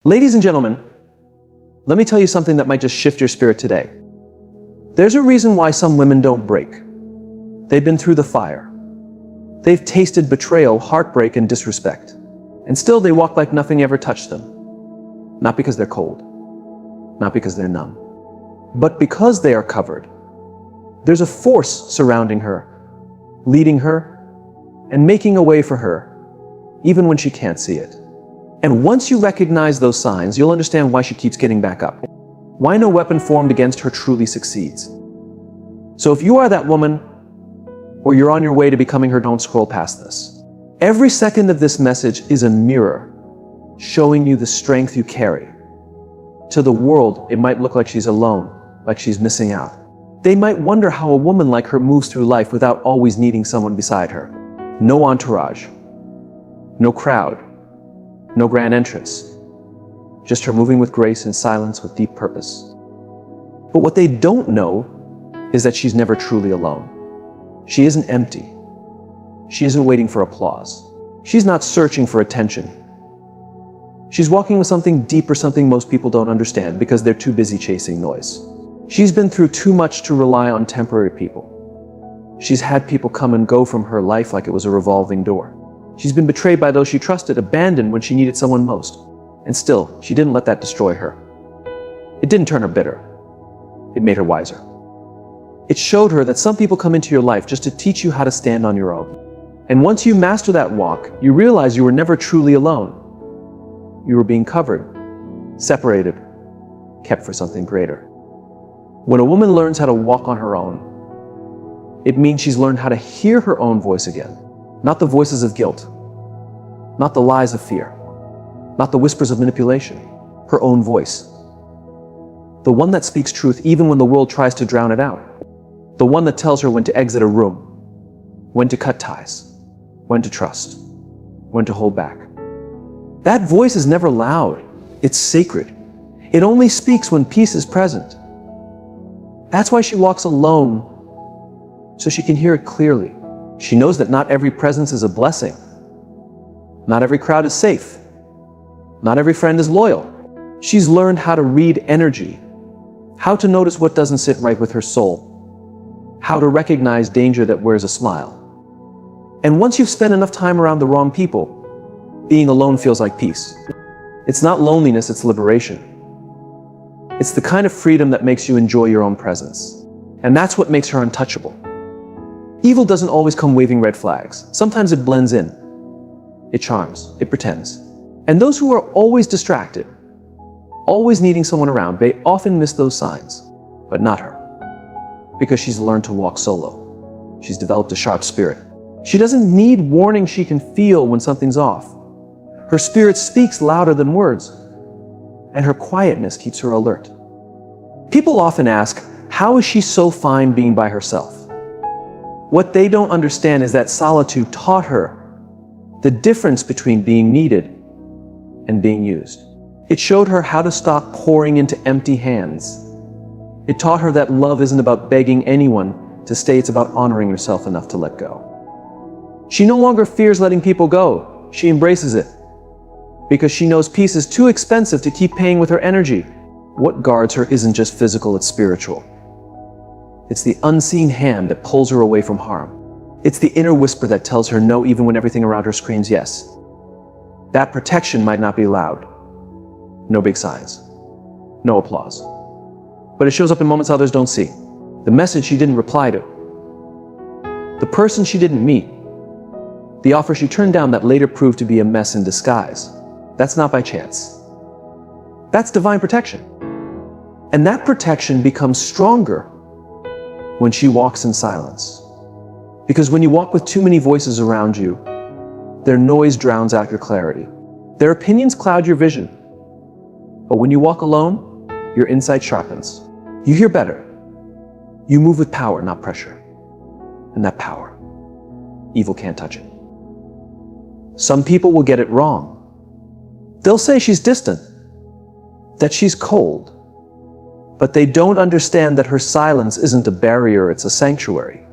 Ladies and gentlemen, let me tell you something that might just shift your spirit today. There's a reason why some women don't break. They've been through the fire. They've tasted betrayal, heartbreak, and disrespect. And still they walk like nothing ever touched them. Not because they're cold. Not because they're numb. But because they are covered. There's a force surrounding her, leading her, and making a way for her, even when she can't see it. And once you recognize those signs, you'll understand why she keeps getting back up. Why no weapon formed against her truly succeeds. So if you are that woman, or you're on your way to becoming her, don't scroll past this. Every second of this message is a mirror, showing you the strength you carry. To the world, it might look like she's alone, like she's missing out. They might wonder how a woman like her moves through life without always needing someone beside her. No entourage, no crowd, no grand entrance. Just her moving with grace and silence with deep purpose. But what they don't know is that she's never truly alone. She isn't empty. She isn't waiting for applause. She's not searching for attention. She's walking with something deeper, something most people don't understand because they're too busy chasing noise. She's been through too much to rely on temporary people. She's had people come and go from her life like it was a revolving door. She's been betrayed by those she trusted, abandoned when she needed someone most. And still, she didn't let that destroy her. It didn't turn her bitter. It made her wiser. It showed her that some people come into your life just to teach you how to stand on your own. And once you master that walk, you realize you were never truly alone. You were being covered, separated, kept for something greater. When a woman learns how to walk on her own, it means she's learned how to hear her own voice again. Not the voices of guilt, not the lies of fear, not the whispers of manipulation, her own voice. The one that speaks truth even when the world tries to drown it out. The one that tells her when to exit a room, when to cut ties, when to trust, when to hold back. That voice is never loud, it's sacred. It only speaks when peace is present. That's why she walks alone, so she can hear it clearly. She knows that not every presence is a blessing. Not every crowd is safe. Not every friend is loyal. She's learned how to read energy, how to notice what doesn't sit right with her soul, how to recognize danger that wears a smile. And once you've spent enough time around the wrong people, being alone feels like peace. It's not loneliness, it's liberation. It's the kind of freedom that makes you enjoy your own presence. And that's what makes her untouchable. Evil doesn't always come waving red flags. Sometimes it blends in. It charms. It pretends. And those who are always distracted, always needing someone around, they often miss those signs. But not her. Because she's learned to walk solo. She's developed a sharp spirit. She doesn't need warning. She can feel when something's off. Her spirit speaks louder than words. And her quietness keeps her alert. People often ask, how is she so fine being by herself? What they don't understand is that solitude taught her the difference between being needed and being used. It showed her how to stop pouring into empty hands. It taught her that love isn't about begging anyone to stay, it's about honoring yourself enough to let go. She no longer fears letting people go. She embraces it. Because she knows peace is too expensive to keep paying with her energy. What guards her isn't just physical, it's spiritual. It's the unseen hand that pulls her away from harm. It's the inner whisper that tells her no even when everything around her screams yes. That protection might not be loud. No big signs. No applause. But it shows up in moments others don't see. The message she didn't reply to. The person she didn't meet. The offer she turned down that later proved to be a mess in disguise. That's not by chance. That's divine protection. And that protection becomes stronger when she walks in silence. Because when you walk with too many voices around you, their noise drowns out your clarity. Their opinions cloud your vision. But when you walk alone, your insight sharpens. You hear better. You move with power, not pressure. And that power, evil can't touch it. Some people will get it wrong. They'll say she's distant, that she's cold. But they don't understand that her silence isn't a barrier, it's a sanctuary.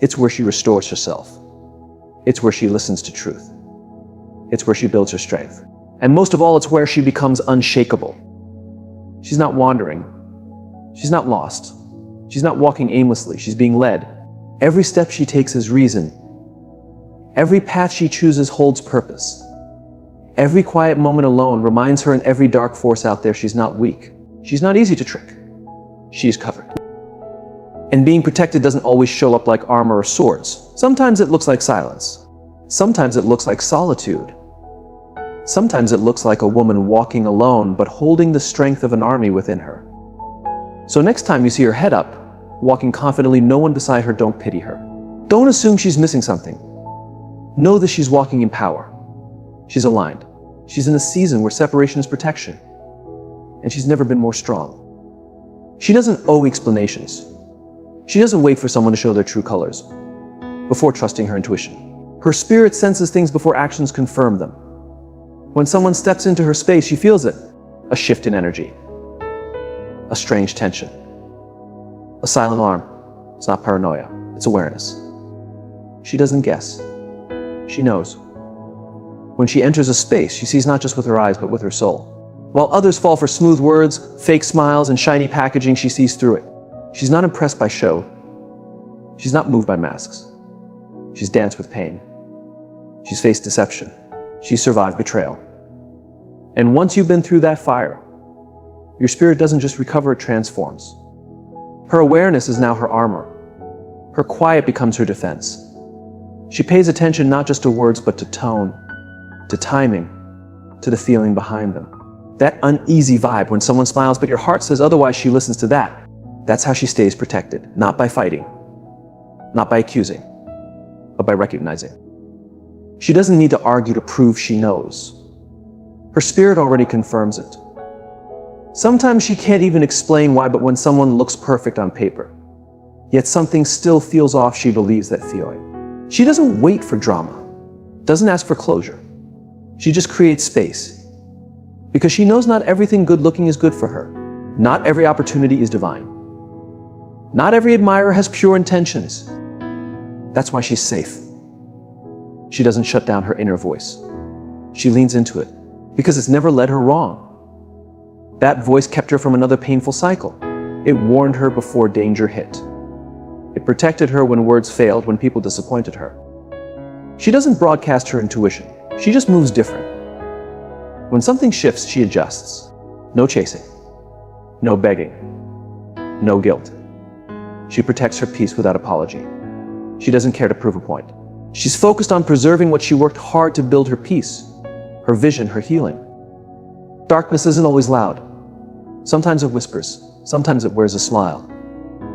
It's where she restores herself. It's where she listens to truth. It's where she builds her strength. And most of all, it's where she becomes unshakable. She's not wandering. She's not lost. She's not walking aimlessly. She's being led. Every step she takes has reason. Every path she chooses holds purpose. Every quiet moment alone reminds her in every dark force out there she's not weak. She's not easy to trick. She's covered. And being protected doesn't always show up like armor or swords. Sometimes it looks like silence. Sometimes it looks like solitude. Sometimes it looks like a woman walking alone but holding the strength of an army within her. So next time you see her head up, walking confidently, no one beside her, don't pity her. Don't assume she's missing something. Know that she's walking in power. She's aligned. She's in a season where separation is protection. And she's never been more strong. She doesn't owe explanations. She doesn't wait for someone to show their true colors before trusting her intuition. Her spirit senses things before actions confirm them. When someone steps into her space, she feels it. A shift in energy. A strange tension. A silent alarm. It's not paranoia. It's awareness. She doesn't guess. She knows. When she enters a space, she sees not just with her eyes, but with her soul. While others fall for smooth words, fake smiles, and shiny packaging, she sees through it. She's not impressed by show. She's not moved by masks. She's danced with pain. She's faced deception. She's survived betrayal. And once you've been through that fire, your spirit doesn't just recover, it transforms. Her awareness is now her armor. Her quiet becomes her defense. She pays attention not just to words, but to tone, to timing, to the feeling behind them. That uneasy vibe when someone smiles, but your heart says otherwise, she listens to that. That's how she stays protected, not by fighting, not by accusing, but by recognizing. She doesn't need to argue to prove she knows. Her spirit already confirms it. Sometimes she can't even explain why, but when someone looks perfect on paper, yet something still feels off, she believes that feeling. She doesn't wait for drama, doesn't ask for closure. She just creates space. Because she knows not everything good looking is good for her. Not every opportunity is divine. Not every admirer has pure intentions. That's why she's safe. She doesn't shut down her inner voice. She leans into it because it's never led her wrong. That voice kept her from another painful cycle. It warned her before danger hit. It protected her when words failed, when people disappointed her. She doesn't broadcast her intuition. She just moves different. When something shifts, she adjusts. No chasing. No begging. No guilt. She protects her peace without apology. She doesn't care to prove a point. She's focused on preserving what she worked hard to build: her peace, her vision, her healing. Darkness isn't always loud. Sometimes it whispers. Sometimes it wears a smile.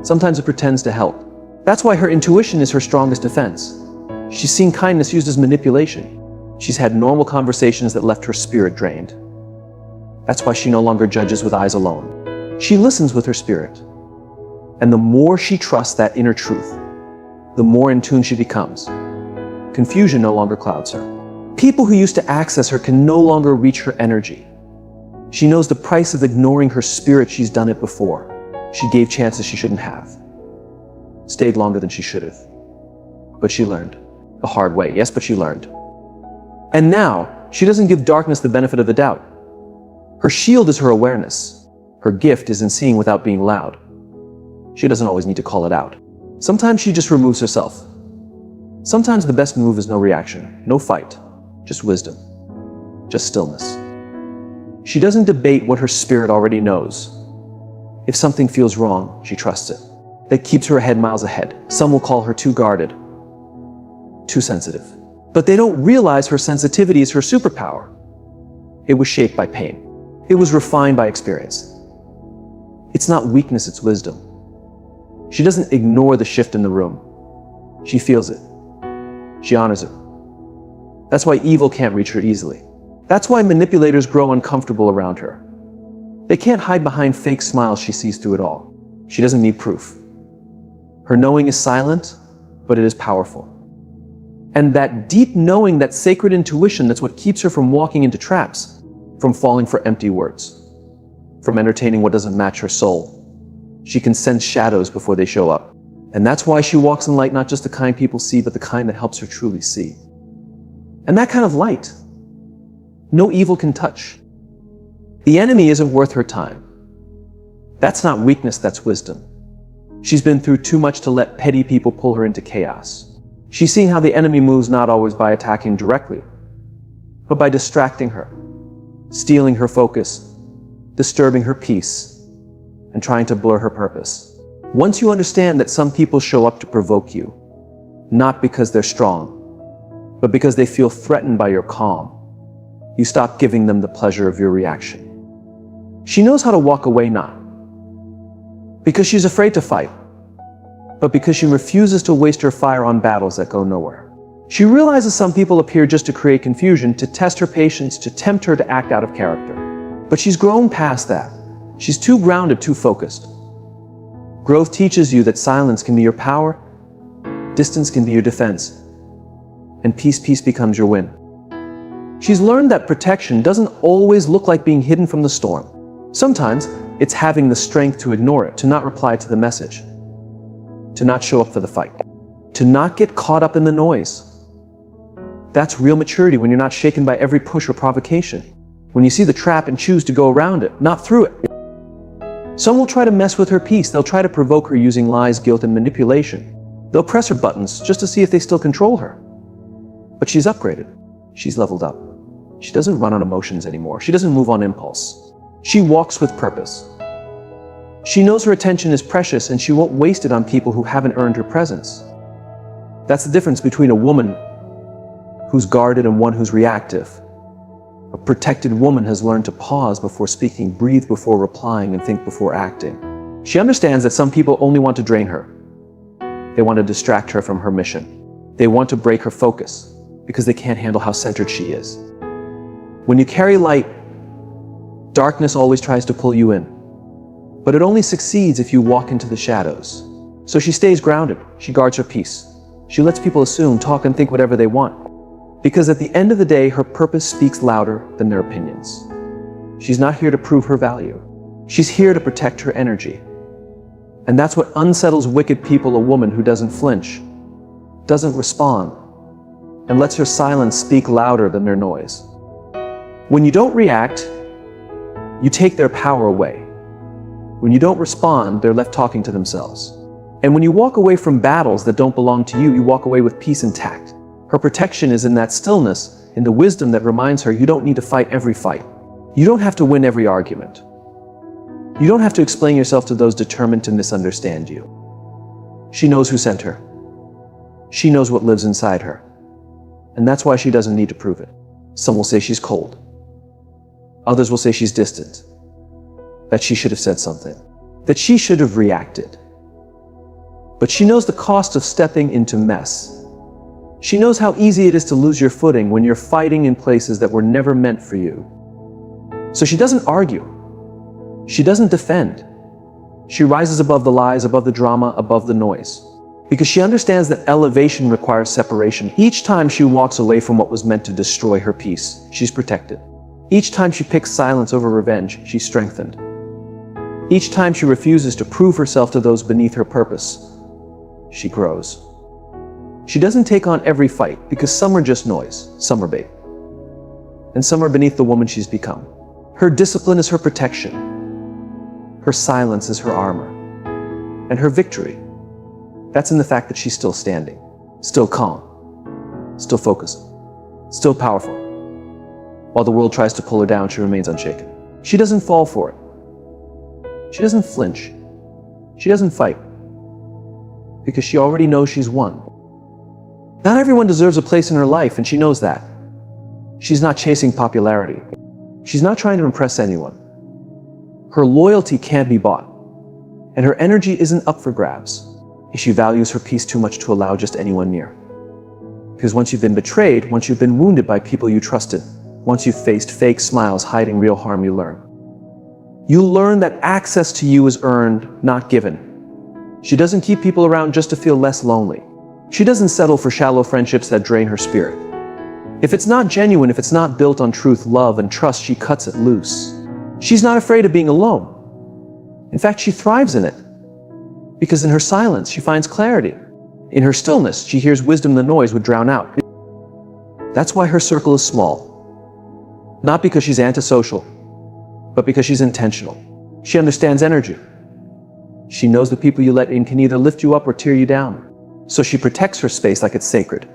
Sometimes it pretends to help. That's why her intuition is her strongest defense. She's seen kindness used as manipulation. She's had normal conversations that left her spirit drained. That's why she no longer judges with eyes alone. She listens with her spirit. And the more she trusts that inner truth, the more in tune she becomes. Confusion no longer clouds her. People who used to access her can no longer reach her energy. She knows the price of ignoring her spirit. She's done it before. She gave chances she shouldn't have. Stayed longer than she should have. But she learned. The hard way, yes, but she learned. And now, she doesn't give darkness the benefit of the doubt. Her shield is her awareness. Her gift is in seeing without being loud. She doesn't always need to call it out. Sometimes she just removes herself. Sometimes the best move is no reaction, no fight, just wisdom, just stillness. She doesn't debate what her spirit already knows. If something feels wrong, she trusts it. That keeps her head miles ahead. Some will call her too guarded, too sensitive. But they don't realize her sensitivity is her superpower. It was shaped by pain. It was refined by experience. It's not weakness, it's wisdom. She doesn't ignore the shift in the room. She feels it. She honors it. That's why evil can't reach her easily. That's why manipulators grow uncomfortable around her. They can't hide behind fake smiles. She sees through it all. She doesn't need proof. Her knowing is silent, but it is powerful. And that deep knowing, that sacred intuition, that's what keeps her from walking into traps, from falling for empty words, from entertaining what doesn't match her soul. She can sense shadows before they show up. And that's why she walks in light, not just the kind people see, but the kind that helps her truly see. And that kind of light, no evil can touch. The enemy isn't worth her time. That's not weakness, that's wisdom. She's been through too much to let petty people pull her into chaos. She's seen how the enemy moves not always by attacking directly, but by distracting her, stealing her focus, disturbing her peace, and trying to blur her purpose. Once you understand that some people show up to provoke you, not because they're strong, but because they feel threatened by your calm, you stop giving them the pleasure of your reaction. She knows how to walk away, not because she's afraid to fight, but because she refuses to waste her fire on battles that go nowhere. She realizes some people appear just to create confusion, to test her patience, to tempt her to act out of character. But she's grown past that. She's too grounded, too focused. Growth teaches you that silence can be your power, distance can be your defense, and peace becomes your win. She's learned that protection doesn't always look like being hidden from the storm. Sometimes it's having the strength to ignore it, to not reply to the message, to not show up for the fight, to not get caught up in the noise. That's real maturity, when you're not shaken by every push or provocation, when you see the trap and choose to go around it, not through it. Some will try to mess with her peace. They'll try to provoke her using lies, guilt, and manipulation. They'll press her buttons just to see if they still control her. But she's upgraded. She's leveled up. She doesn't run on emotions anymore. She doesn't move on impulse. She walks with purpose. She knows her attention is precious, and she won't waste it on people who haven't earned her presence. That's the difference between a woman who's guarded and one who's reactive. A protected woman has learned to pause before speaking, breathe before replying, and think before acting. She understands that some people only want to drain her. They want to distract her from her mission. They want to break her focus because they can't handle how centered she is. When you carry light, darkness always tries to pull you in. But it only succeeds if you walk into the shadows. So she stays grounded. She guards her peace. She lets people assume, talk, and think whatever they want. Because at the end of the day, her purpose speaks louder than their opinions. She's not here to prove her value. She's here to protect her energy. And that's what unsettles wicked people: a woman who doesn't flinch, doesn't respond, and lets her silence speak louder than their noise. When you don't react, you take their power away. When you don't respond, they're left talking to themselves. And when you walk away from battles that don't belong to you, you walk away with peace intact. Her protection is in that stillness, in the wisdom that reminds her you don't need to fight every fight. You don't have to win every argument. You don't have to explain yourself to those determined to misunderstand you. She knows who sent her. She knows what lives inside her. And that's why she doesn't need to prove it. Some will say she's cold. Others will say she's distant, that she should have said something, that she should have reacted. But she knows the cost of stepping into mess. She knows how easy it is to lose your footing when you're fighting in places that were never meant for you. So she doesn't argue. She doesn't defend. She rises above the lies, above the drama, above the noise. Because she understands that elevation requires separation. Each time she walks away from what was meant to destroy her peace, she's protected. Each time she picks silence over revenge, she's strengthened. Each time she refuses to prove herself to those beneath her purpose, she grows. She doesn't take on every fight, because some are just noise, some are bait, and some are beneath the woman she's become. Her discipline is her protection. Her silence is her armor. And her victory, that's in the fact that she's still standing, still calm, still focused, still powerful. While the world tries to pull her down, she remains unshaken. She doesn't fall for it. She doesn't flinch. She doesn't fight. Because she already knows she's won. Not everyone deserves a place in her life, and she knows that. She's not chasing popularity. She's not trying to impress anyone. Her loyalty can't be bought, and her energy isn't up for grabs. She values her peace too much to allow just anyone near. Because once you've been betrayed, once you've been wounded by people you trusted, once you've faced fake smiles hiding real harm, you learn. You learn that access to you is earned, not given. She doesn't keep people around just to feel less lonely. She doesn't settle for shallow friendships that drain her spirit. If it's not genuine, if it's not built on truth, love, and trust, she cuts it loose. She's not afraid of being alone. In fact, she thrives in it. Because in her silence, she finds clarity. In her stillness, she hears wisdom the noise would drown out. That's why her circle is small. Not because she's antisocial, but because she's intentional. She understands energy. She knows the people you let in can either lift you up or tear you down. So she protects her space like it's sacred.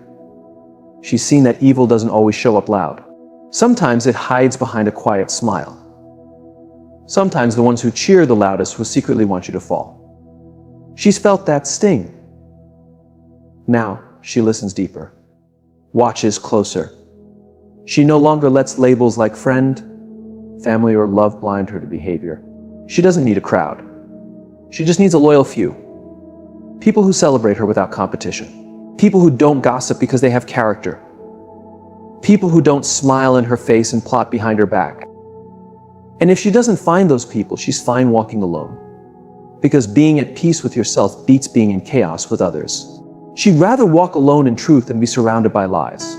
She's seen that evil doesn't always show up loud. Sometimes it hides behind a quiet smile. Sometimes the ones who cheer the loudest will secretly want you to fall. She's felt that sting. Now she listens deeper, watches closer. She no longer lets labels like friend, family, or love blind her to behavior. She doesn't need a crowd. She just needs a loyal few. People who celebrate her without competition. People who don't gossip because they have character. People who don't smile in her face and plot behind her back. And if she doesn't find those people, she's fine walking alone. Because being at peace with yourself beats being in chaos with others. She'd rather walk alone in truth than be surrounded by lies.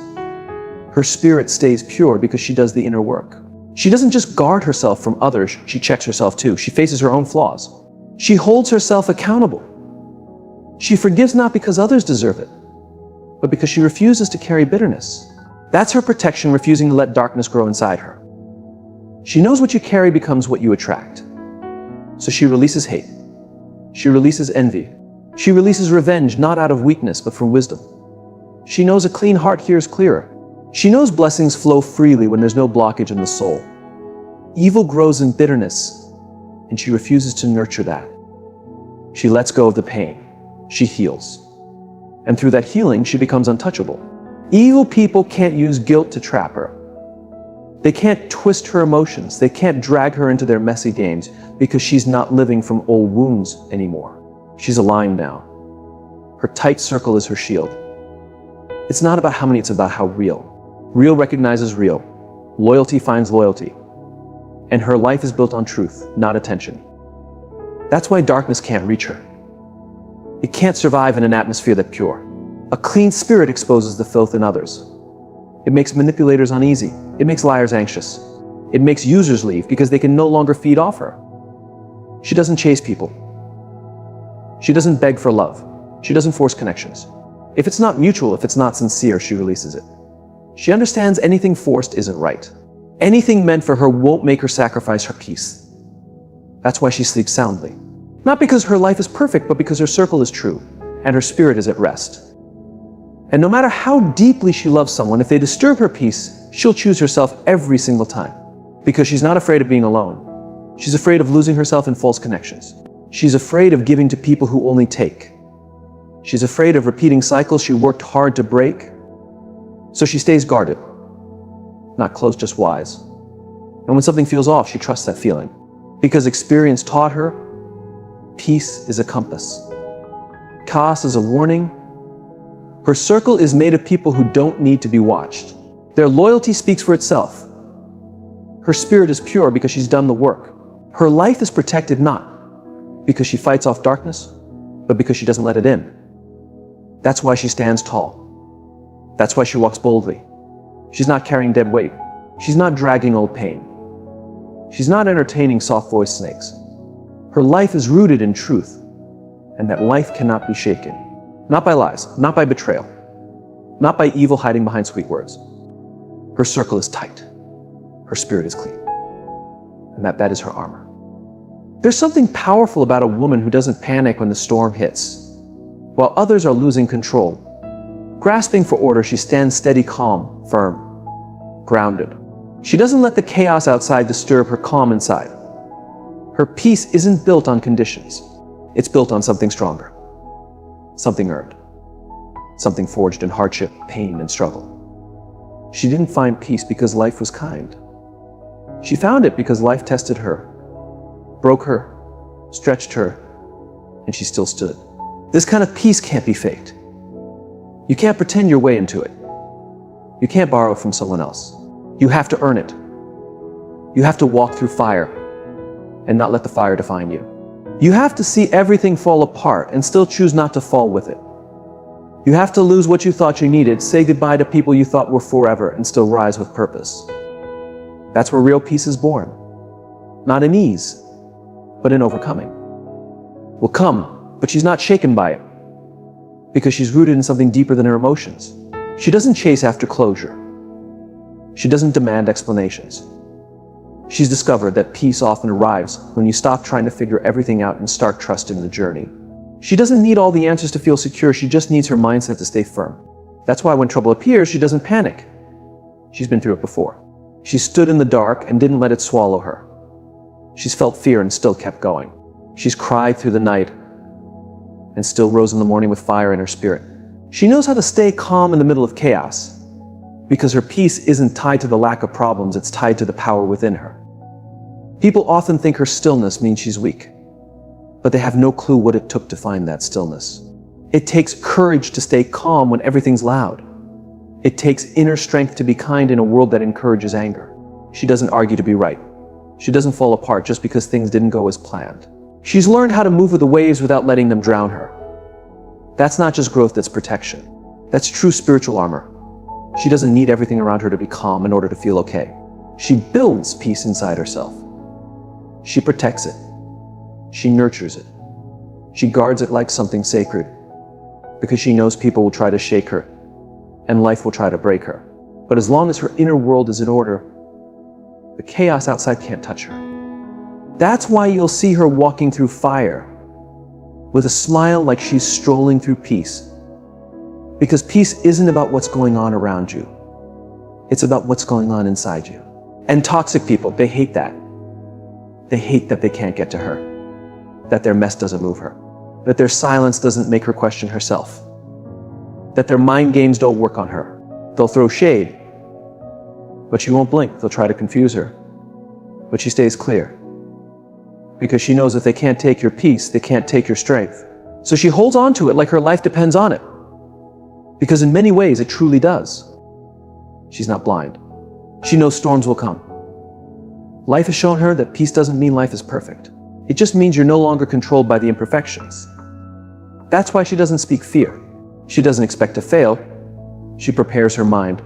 Her spirit stays pure because she does the inner work. She doesn't just guard herself from others, she checks herself too. She faces her own flaws. She holds herself accountable. She forgives not because others deserve it, but because she refuses to carry bitterness. That's her protection, refusing to let darkness grow inside her. She knows what you carry becomes what you attract. So she releases hate. She releases envy. She releases revenge, not out of weakness, but from wisdom. She knows a clean heart hears clearer. She knows blessings flow freely when there's no blockage in the soul. Evil grows in bitterness, and she refuses to nurture that. She lets go of the pain. She heals. And through that healing, she becomes untouchable. Evil people can't use guilt to trap her. They can't twist her emotions. They can't drag her into their messy games because she's not living from old wounds anymore. She's aligned now. Her tight circle is her shield. It's not about how many, it's about how real. Real recognizes real. Loyalty finds loyalty. And her life is built on truth, not attention. That's why darkness can't reach her. It can't survive in an atmosphere that's pure. A clean spirit exposes the filth in others. It makes manipulators uneasy. It makes liars anxious. It makes users leave because they can no longer feed off her. She doesn't chase people. She doesn't beg for love. She doesn't force connections. If it's not mutual, if it's not sincere, she releases it. She understands anything forced isn't right. Anything meant for her won't make her sacrifice her peace. That's why she sleeps soundly. Not because her life is perfect, but because her circle is true and her spirit is at rest. And no matter how deeply she loves someone, if they disturb her peace, she'll choose herself every single time. Because she's not afraid of being alone. She's afraid of losing herself in false connections. She's afraid of giving to people who only take. She's afraid of repeating cycles she worked hard to break. So she stays guarded. Not close, just wise. And when something feels off, she trusts that feeling. Because experience taught her, peace is a compass. Chaos is a warning. Her circle is made of people who don't need to be watched. Their loyalty speaks for itself. Her spirit is pure because she's done the work. Her life is protected not because she fights off darkness, but because she doesn't let it in. That's why she stands tall. That's why she walks boldly. She's not carrying dead weight. She's not dragging old pain. She's not entertaining soft-voiced snakes. Her life is rooted in truth, and that life cannot be shaken. Not by lies, not by betrayal, not by evil hiding behind sweet words. Her circle is tight. Her spirit is clean. And that is her armor. There's something powerful about a woman who doesn't panic when the storm hits, while others are losing control. Grasping for order, she stands steady, calm, firm, grounded. She doesn't let the chaos outside disturb her calm inside. Her peace isn't built on conditions. It's built on something stronger. Something earned. Something forged in hardship, pain, and struggle. She didn't find peace because life was kind. She found it because life tested her, broke her, stretched her, and she still stood. This kind of peace can't be faked. You can't pretend your way into it. You can't borrow it from someone else. You have to earn it. You have to walk through fire and not let the fire define you. You have to see everything fall apart and still choose not to fall with it. You have to lose what you thought you needed, say goodbye to people you thought were forever, and still rise with purpose. That's where real peace is born. Not in ease, but in overcoming. Will come, but she's not shaken by it, because she's rooted in something deeper than her emotions. She doesn't chase after closure. She doesn't demand explanations. She's discovered that peace often arrives when you stop trying to figure everything out and start trusting the journey. She doesn't need all the answers to feel secure, she just needs her mindset to stay firm. That's why when trouble appears, she doesn't panic. She's been through it before. She stood in the dark and didn't let it swallow her. She's felt fear and still kept going. She's cried through the night and still rose in the morning with fire in her spirit. She knows how to stay calm in the middle of chaos, because her peace isn't tied to the lack of problems, it's tied to the power within her. People often think her stillness means she's weak, but they have no clue what it took to find that stillness. It takes courage to stay calm when everything's loud. It takes inner strength to be kind in a world that encourages anger. She doesn't argue to be right. She doesn't fall apart just because things didn't go as planned. She's learned how to move with the waves without letting them drown her. That's not just growth, that's protection. That's true spiritual armor. She doesn't need everything around her to be calm in order to feel okay. She builds peace inside herself. She protects it. She nurtures it. She guards it like something sacred, because she knows people will try to shake her, and life will try to break her. But as long as her inner world is in order, the chaos outside can't touch her. That's why you'll see her walking through fire with a smile like she's strolling through peace. Because peace isn't about what's going on around you. It's about what's going on inside you. And toxic people, they hate that. They hate that they can't get to her, that their mess doesn't move her, that their silence doesn't make her question herself, that their mind games don't work on her. They'll throw shade, but she won't blink. They'll try to confuse her, but she stays clear. Because she knows if they can't take your peace, they can't take your strength. So she holds on to it like her life depends on it. Because in many ways, it truly does. She's not blind. She knows storms will come. Life has shown her that peace doesn't mean life is perfect. It just means you're no longer controlled by the imperfections. That's why she doesn't speak fear. She doesn't expect to fail. She prepares her mind.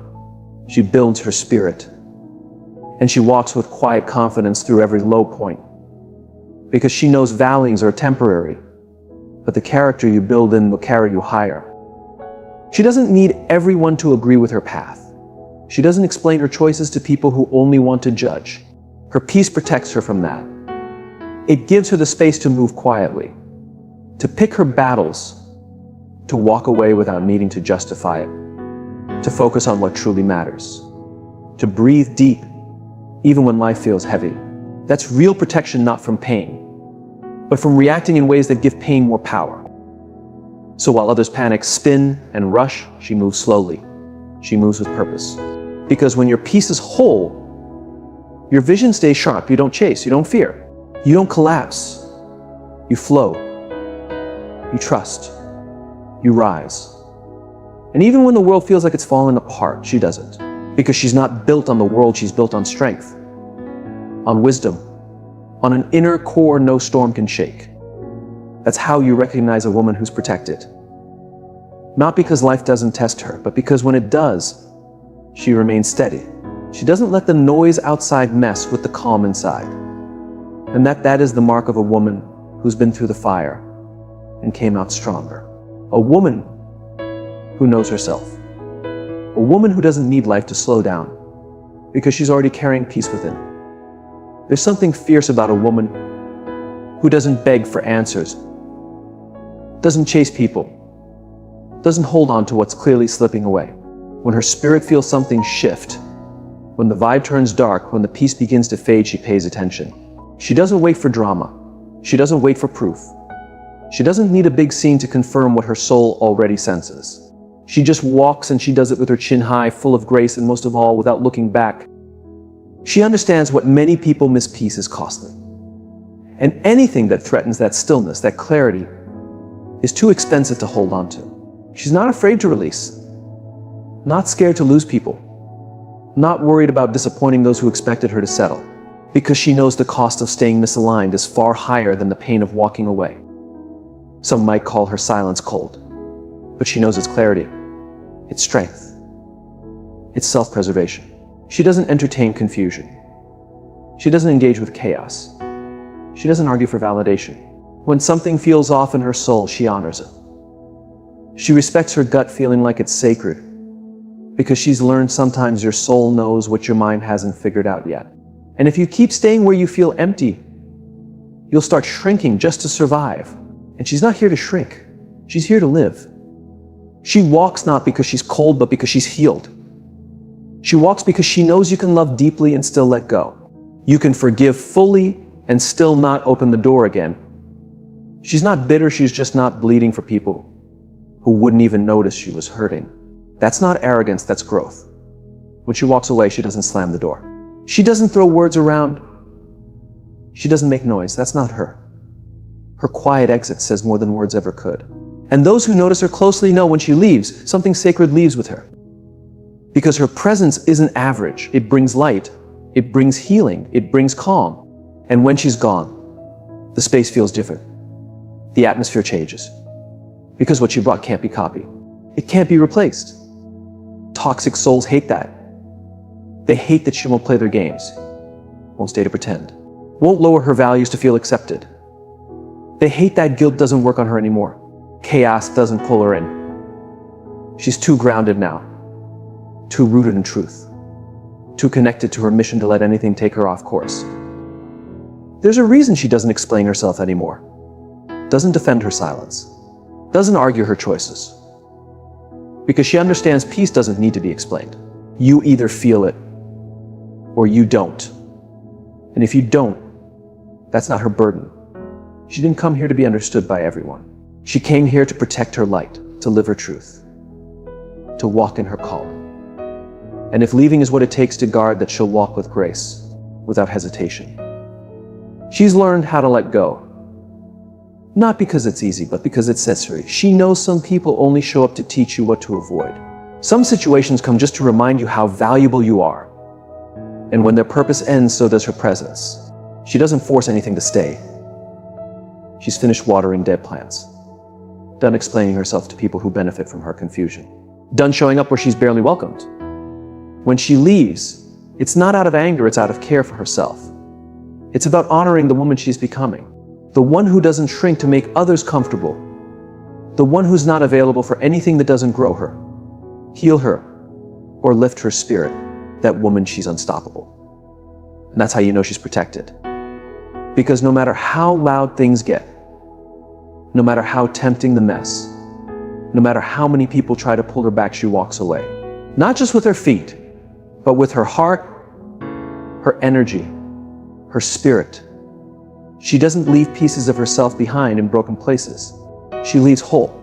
She builds her spirit. And she walks with quiet confidence through every low point. Because she knows valleys are temporary, but the character you build in will carry you higher. She doesn't need everyone to agree with her path. She doesn't explain her choices to people who only want to judge. Her peace protects her from that. It gives her the space to move quietly, to pick her battles, to walk away without needing to justify it, to focus on what truly matters, to breathe deep, even when life feels heavy. That's real protection, not from pain, but from reacting in ways that give pain more power. So while others panic, spin, and rush, she moves slowly. She moves with purpose. Because when your peace is whole, your vision stays sharp. You don't chase, you don't fear. You don't collapse. You flow. You trust. You rise. And even when the world feels like it's falling apart, she doesn't. Because she's not built on the world, she's built on strength, on wisdom, on an inner core no storm can shake. That's how you recognize a woman who's protected. Not because life doesn't test her, but because when it does, she remains steady. She doesn't let the noise outside mess with the calm inside. And that is the mark of a woman who's been through the fire and came out stronger. A woman who knows herself. A woman who doesn't need life to slow down because she's already carrying peace within. There's something fierce about a woman who doesn't beg for answers, doesn't chase people, doesn't hold on to what's clearly slipping away. When her spirit feels something shift, when the vibe turns dark, when the peace begins to fade, she pays attention. She doesn't wait for drama. She doesn't wait for proof. She doesn't need a big scene to confirm what her soul already senses. She just walks, and she does it with her chin high, full of grace, and most of all, without looking back. She understands what many people miss: peace is costly. And anything that threatens that stillness, that clarity, is too expensive to hold on to. She's not afraid to release, not scared to lose people, not worried about disappointing those who expected her to settle, because she knows the cost of staying misaligned is far higher than the pain of walking away. Some might call her silence cold, but she knows it's clarity, it's strength, it's self-preservation. She doesn't entertain confusion. She doesn't engage with chaos. She doesn't argue for validation. When something feels off in her soul, she honors it. She respects her gut feeling like it's sacred, because she's learned sometimes your soul knows what your mind hasn't figured out yet. And if you keep staying where you feel empty, you'll start shrinking just to survive. And she's not here to shrink. She's here to live. She walks not because she's cold, but because she's healed. She walks because she knows you can love deeply and still let go. You can forgive fully and still not open the door again. She's not bitter, she's just not bleeding for people who wouldn't even notice she was hurting. That's not arrogance, that's growth. When she walks away, she doesn't slam the door. She doesn't throw words around. She doesn't make noise. That's not her. Her quiet exit says more than words ever could. And those who notice her closely know when she leaves, something sacred leaves with her. Because her presence isn't average. It brings light. It brings healing. It brings calm. And when she's gone, the space feels different. The atmosphere changes. Because what she brought can't be copied. It can't be replaced. Toxic souls hate that. They hate that she won't play their games, won't stay to pretend, won't lower her values to feel accepted. They hate that guilt doesn't work on her anymore. Chaos doesn't pull her in. She's too grounded now, too rooted in truth, too connected to her mission to let anything take her off course. There's a reason she doesn't explain herself anymore, doesn't defend her silence, doesn't argue her choices. Because she understands peace doesn't need to be explained. You either feel it or you don't. And if you don't, that's not her burden. She didn't come here to be understood by everyone. She came here to protect her light, to live her truth, to walk in her calling. And if leaving is what it takes to guard that, she'll walk with grace, without hesitation. She's learned how to let go. Not because it's easy, but because it's necessary. She knows some people only show up to teach you what to avoid. Some situations come just to remind you how valuable you are. And when their purpose ends, so does her presence. She doesn't force anything to stay. She's finished watering dead plants. Done explaining herself to people who benefit from her confusion. Done showing up where she's barely welcomed. When she leaves, it's not out of anger, it's out of care for herself. It's about honoring the woman she's becoming. The one who doesn't shrink to make others comfortable. The one who's not available for anything that doesn't grow her, heal her, or lift her spirit. That woman, she's unstoppable. And that's how you know she's protected. Because no matter how loud things get, no matter how tempting the mess, no matter how many people try to pull her back, she walks away. Not just with her feet, but with her heart, her energy, her spirit. She doesn't leave pieces of herself behind in broken places. She leaves whole.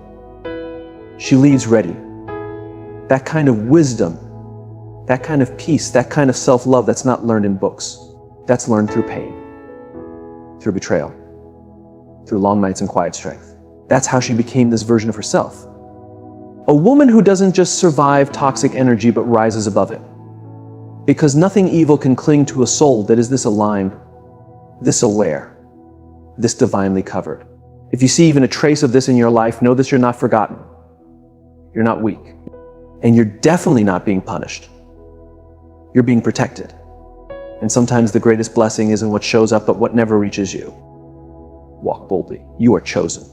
She leaves ready. That kind of wisdom, that kind of peace, that kind of self-love that's not learned in books. That's learned through pain, through betrayal, through long nights and quiet strength. That's how she became this version of herself. A woman who doesn't just survive toxic energy, but rises above it. Because nothing evil can cling to a soul that is this aligned, this aware, this divinely covered. If you see even a trace of this in your life, know that you're not forgotten. You're not weak. And you're definitely not being punished. You're being protected. And sometimes the greatest blessing isn't what shows up, but what never reaches you. Walk boldly. You are chosen.